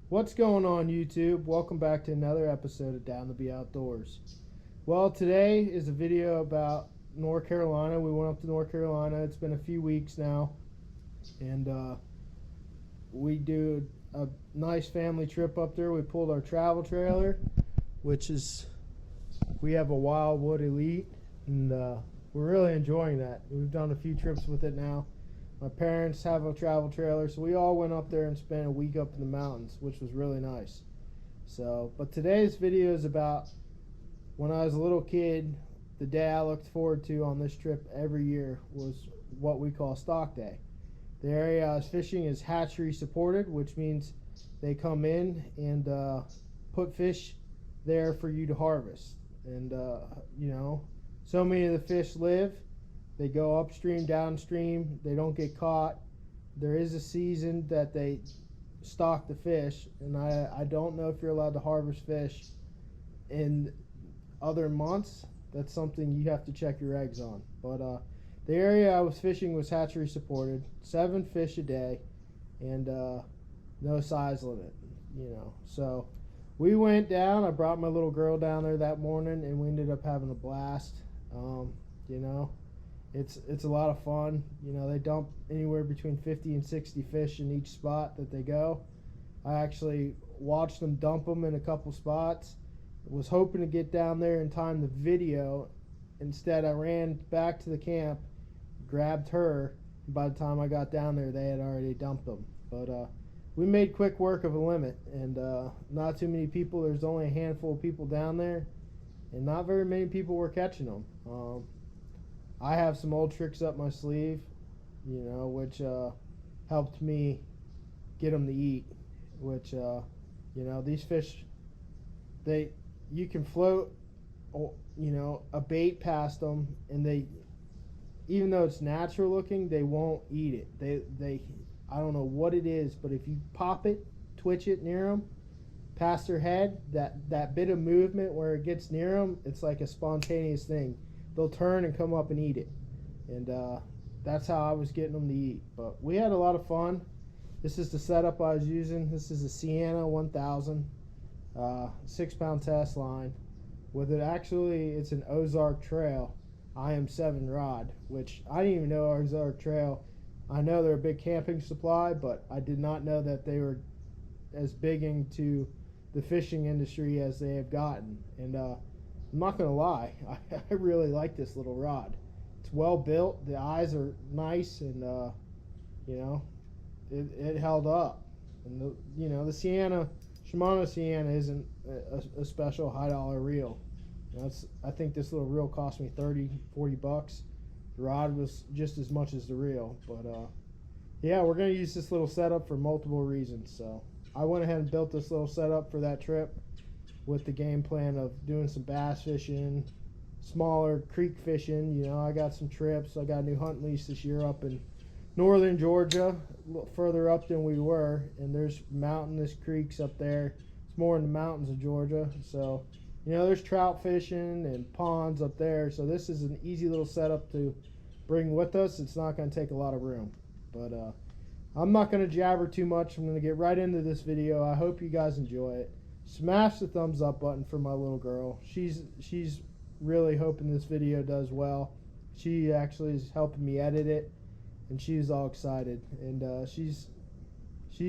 What's going on, YouTube? Welcome back to another episode of Down to Be Outdoors. Well, today is a video about North Carolina. We went up to North Carolina. It's been a few weeks now, and we do a nice family trip up there. We pulled our travel trailer, we have a Wildwood Elite, and we're really enjoying that. We've done a few trips with it now. My parents have a travel trailer, so we all went up there and spent a week up in the mountains, which was really nice. But today's video is about when I was a little kid. The day I looked forward to on this trip every year was what we call stock day. The area I was fishing is hatchery supported, which means they come in and put fish there for you to harvest. And so many of the fish live. They go upstream, downstream. They don't get caught. There is a season that they stock the fish, and I don't know if you're allowed to harvest fish in other months. That's something you have to check your eggs on. But the area I was fishing was hatchery supported, 7 fish a day, and no size limit. So we went down. I brought my little girl down there that morning, and we ended up having a blast. It's a lot of fun. They dump anywhere between 50 and 60 fish in each spot that they go. I actually watched them dump them in a couple spots. Was hoping to get down there in time to video. Instead, I ran back to the camp, grabbed her. By the time I got down there, they had already dumped them. But we made quick work of a limit, and not too many people. There's only a handful of people down there, and not very many people were catching them. I have some old tricks up my sleeve, which helped me get them to eat. Which, these fish, you can float, a bait past them, and even though it's natural looking, they won't eat it. I don't know what it is, but if you pop it, twitch it near them, past their head, that bit of movement where it gets near them, it's like a spontaneous thing. They'll turn and come up and eat it. And that's how I was getting them to eat. But we had a lot of fun. This is the setup I was using. This is a Sienna 1000 6-pound test line. With it, actually, it's an Ozark Trail IM7 rod, which I didn't even know Ozark Trail. I know they're a big camping supply, but I did not know that they were as big into the fishing industry as they have gotten. And I'm not going to lie, I really like this little rod. It's well built, the eyes are nice, and it held up. And the Shimano Sienna isn't a special high dollar reel. I think this little reel cost me $30-40. The rod was just as much as the reel. But yeah, we're going to use this little setup for multiple reasons. So I went ahead and built this little setup for that trip, with the game plan of doing some bass fishing, smaller creek fishing. I got some trips. I got a new hunting lease this year up in northern Georgia, a little further up than we were, and there's mountainous creeks up there. It's more in the mountains of Georgia. So, there's trout fishing and ponds up there. So this is an easy little setup to bring with us. It's not going to take a lot of room. But I'm not going to jabber too much. I'm going to get right into this video. I hope you guys enjoy it. Smash the thumbs up button for my little girl. She's really hoping this video does well. She actually is helping me edit it, and she's all excited. And she's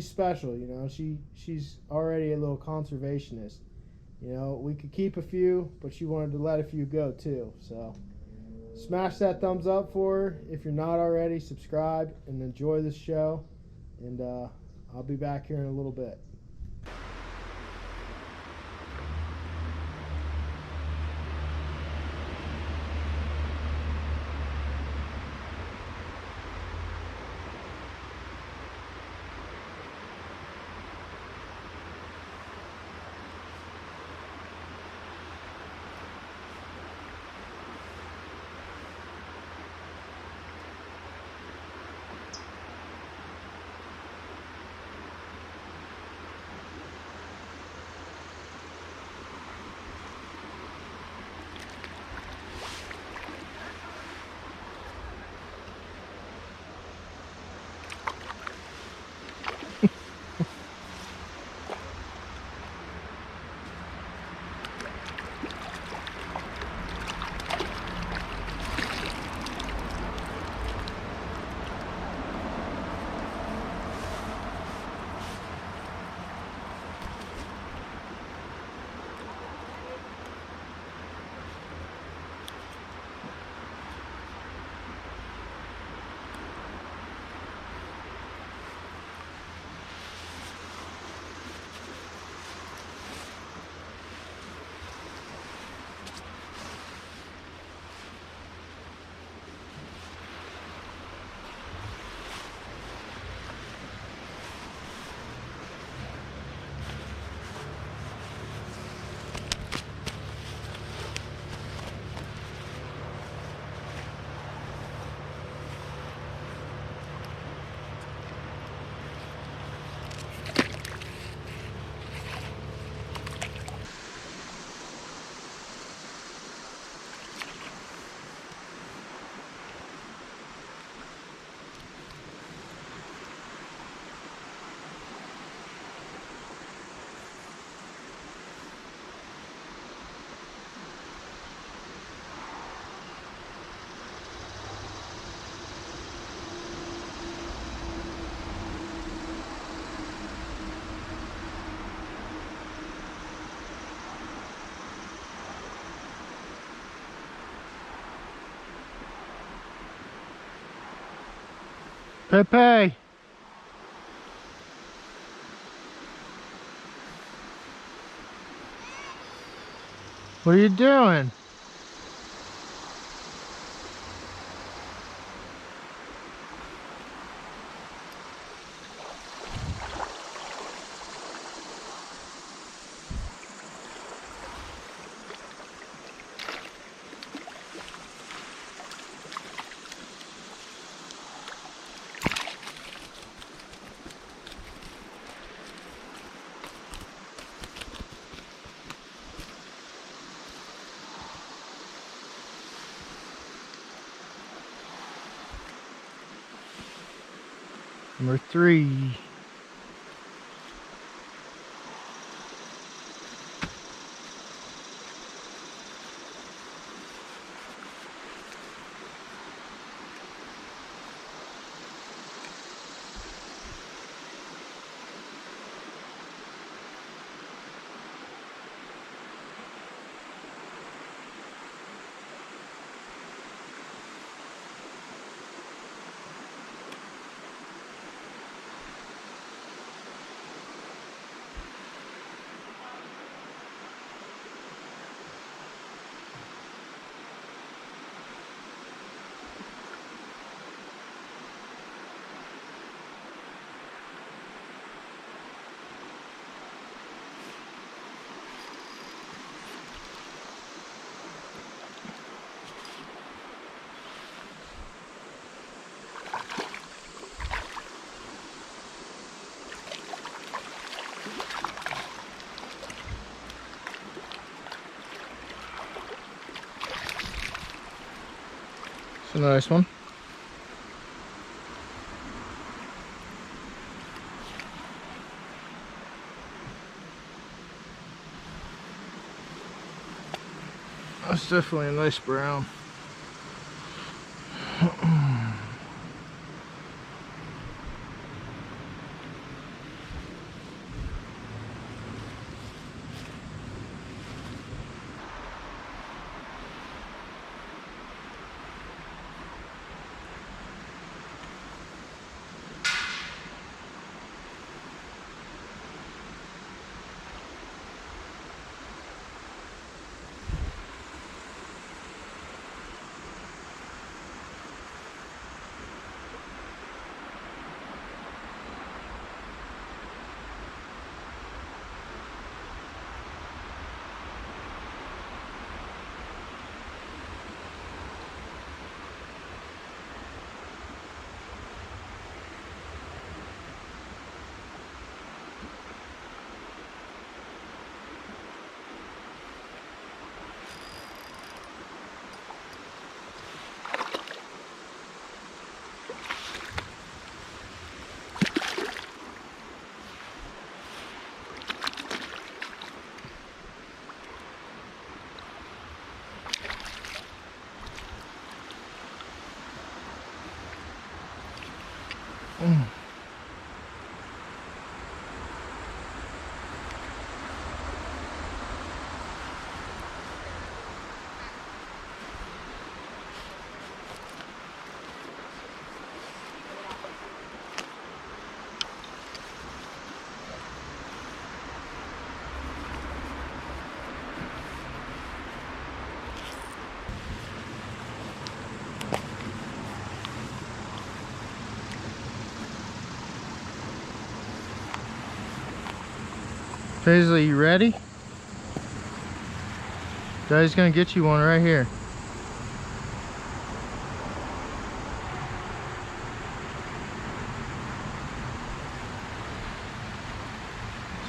special, She's already a little conservationist. We could keep a few, but she wanted to let a few go too. So smash that thumbs up for her. If you're not already, subscribe and enjoy this show. And I'll be back here in a little bit. Pepe. What are you doing? Number 3. It's a nice one. That's definitely a nice brown. Paisley, you ready? Daddy's gonna get you one right here.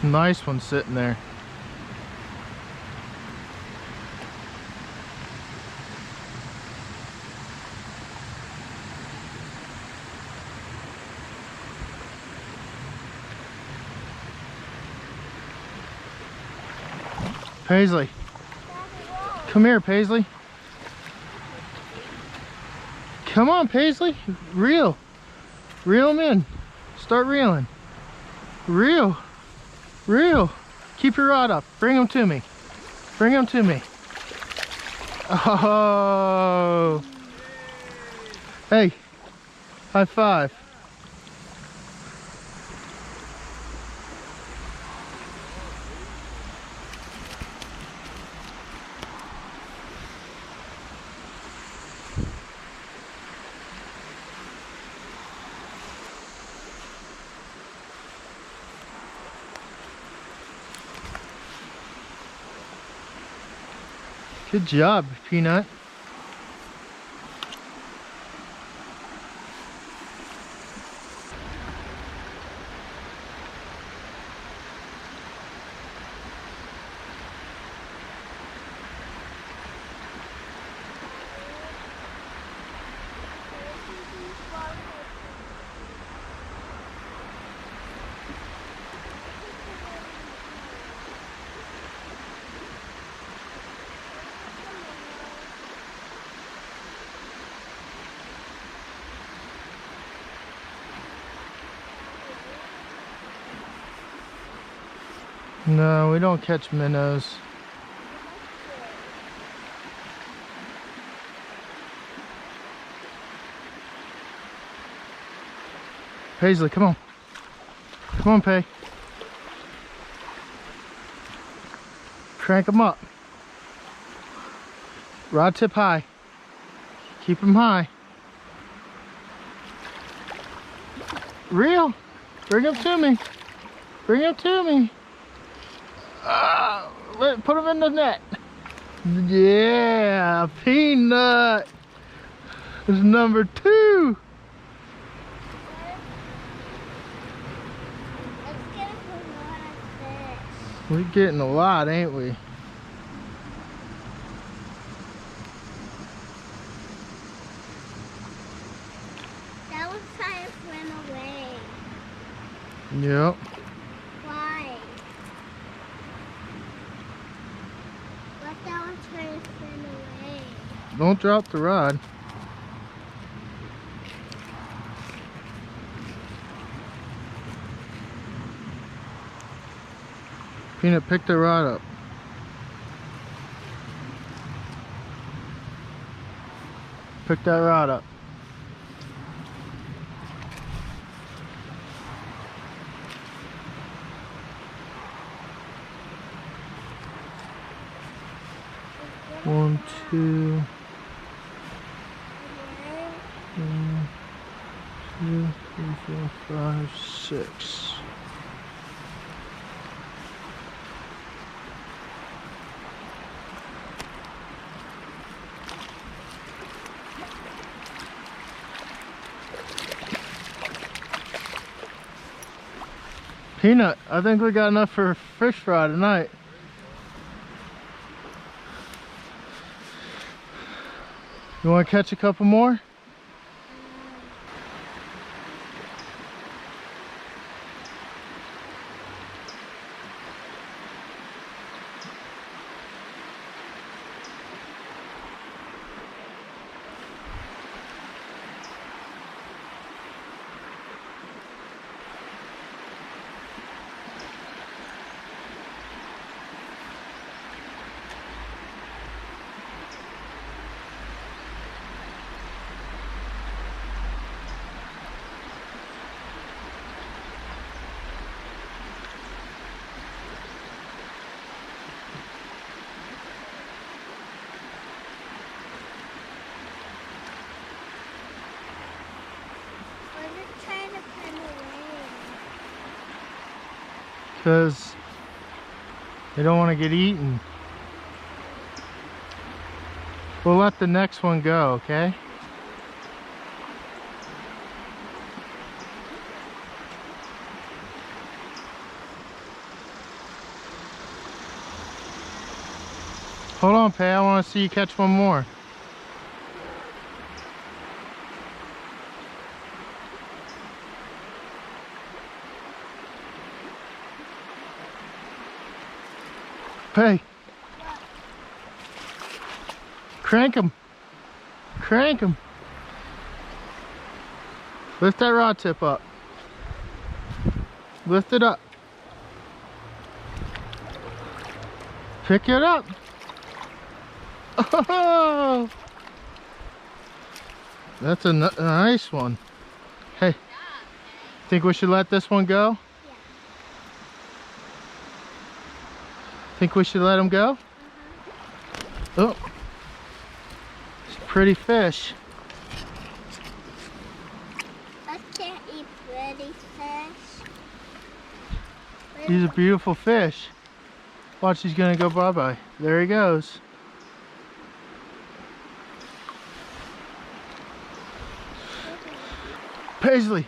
Some nice ones sitting there. Paisley, come here, Paisley. Come on, Paisley. Reel. Reel them in. Start reeling. Reel. Reel. Keep your rod up. Bring them to me. Bring them to me. Oh. Hey, high five. Good job, Peanut. No, we don't catch minnows. Paisley, come on. Come on, Pay. Crank them up. Rod tip high. Keep them high. Reel. Bring them to me. Bring them to me. Put them in the net. Yeah, Peanut is number 2. We're getting a lot, ain't we? That was trying to swim away. Yep. Why? But that was trying to swim away. Don't drop the rod. Peanut, pick the rod up. Pick that rod up. One, two, 1, 2, 3, 4, 5, 6. Peanut, I think we got enough for a fish fry tonight. You want to catch a couple more? Because they don't want to get eaten. We'll let the next one go, okay? Hold on, Pay, I want to see you catch one more. Pay. Crank him. Crank him. Lift that rod tip up. Lift it up. Pick it up. Oh, that's a nice one. Hey, think we should let this one go? Yeah. Think we should let him go? Oh, it's a pretty fish. I can't eat pretty fish. He's a beautiful fish. Watch, he's gonna go bye-bye. There he goes. Paisley.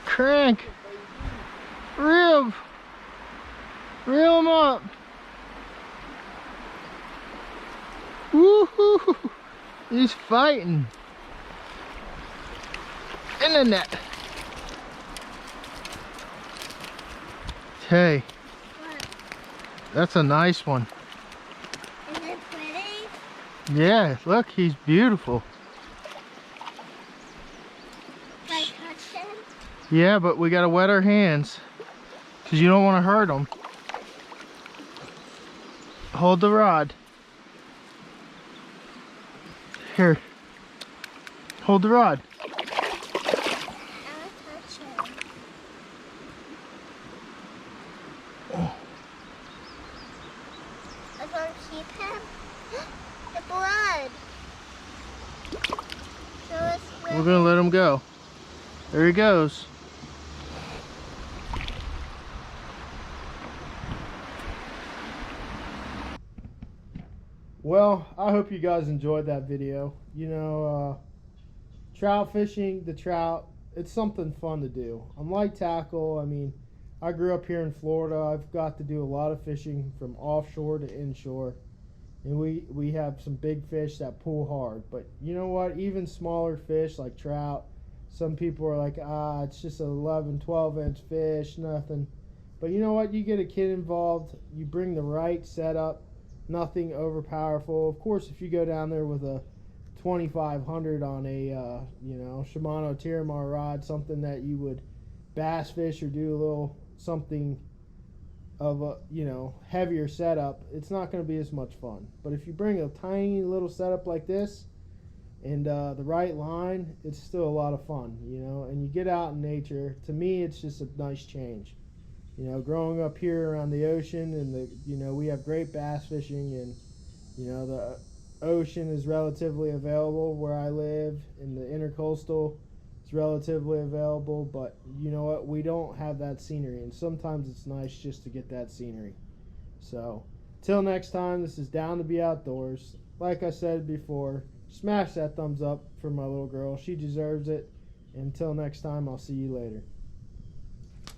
Crank. Reel him up. Woohoo! He's fighting. In the net. Hey, What? that's a nice one. Is it pretty? Yeah, look, he's beautiful. Can I touch him? Yeah, but we gotta wet our hands because you don't want to hurt them. Hold the rod. Here. Hold the rod. I want to touch him. I want to keep him. The blood. Show us where. We're gonna let him go. There he goes. Well, I hope you guys enjoyed that video. You know, trout fishing, the trout, it's something fun to do. Unlike tackle, I mean, I grew up here in Florida. I've got to do a lot of fishing from offshore to inshore. And we have some big fish that pull hard. But you know what? Even smaller fish like trout, some people are like, it's just an 11, 12-inch fish, nothing. But you know what? You get a kid involved, you bring the right setup, nothing over powerful. Of course, if you go down there with a 2500 on a Shimano Tiramar rod, something that you would bass fish or do a little something of a heavier setup, it's not going to be as much fun. But if you bring a tiny little setup like this and the right line, it's still a lot of fun, and you get out in nature. To me, it's just a nice change. Growing up here around the ocean, and we have great bass fishing, and the ocean is relatively available where I live, and the intercoastal is relatively available, but you know what, we don't have that scenery, and sometimes it's nice just to get that scenery. So till next time, this is Down to Be Outdoors. Like I said before, smash that thumbs up for my little girl. She deserves it. Until next time, I'll see you later.